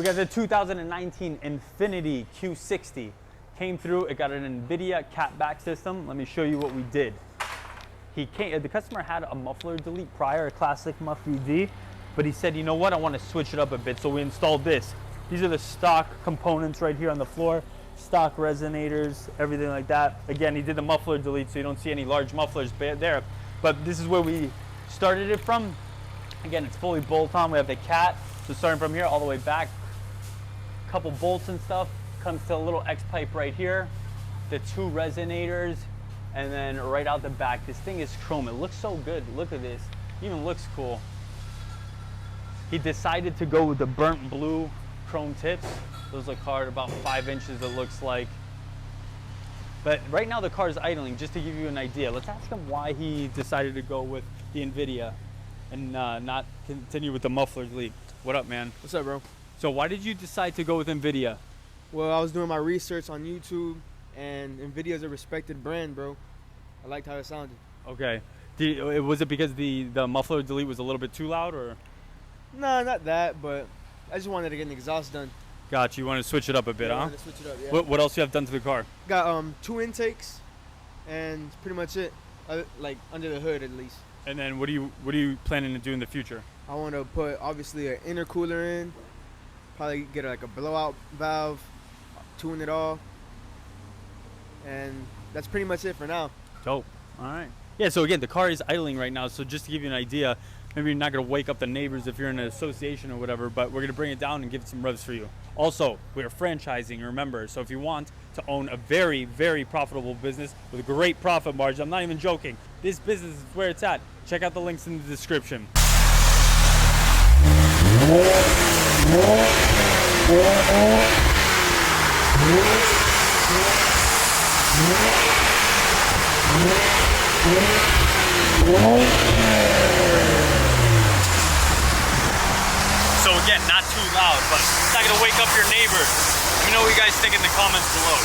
We got the 2019 Infiniti Q60. Came through, it got an Invidia Catback system. Let me show you what we did. The customer had a muffler delete prior, a classic muffler D, but he said, you know what, I want to switch it up a bit. So we installed this. These are the stock components right here on the floor, stock resonators, everything like that. Again, he did the muffler delete, so you don't see any large mufflers there, but this is where we started it from. Again, it's fully bolt on. We have the cat, so starting from here all the way back, couple bolts and stuff, comes to a little X pipe right here, the two resonators, and then right out the back. This thing is chrome. It looks so good. Look at this. It even looks cool. He decided to go with the burnt blue chrome tips. Those look hard, about 5 inches it looks like. But right now the car is idling, just to give you an idea. Let's ask him why he decided to go with the Invidia and not continue with the muffler delete. What up, man? What's up, bro? So why did you decide to go with Invidia? Well, I was doing my research on YouTube, and Invidia is a respected brand, bro. I liked how it sounded. Okay. Was it because the muffler delete was a little bit too loud, or? No, not that, but I just wanted to get an exhaust done. Got you. You wanted to switch it up a bit, I huh? wanted to switch it up, yeah. What else you have done to the car? Got 2 intakes, and that's pretty much it. Like under the hood, at least. And then what are you planning to do in the future? I want to put obviously an intercooler in. Probably get like a blowout valve, tune it all, and that's pretty much it for now. Dope. All right. Yeah, so again, the car is idling right now, so just to give you an idea, maybe you're not going to wake up the neighbors if you're in an association or whatever, but we're going to bring it down and give it some revs for you. Also, we're franchising, remember, so if you want to own a very, very profitable business with a great profit margin, I'm not even joking, this business is where it's at. Check out the links in the description. So again, not too loud, but it's not gonna wake up your neighbors. Let me know what you guys think in the comments below.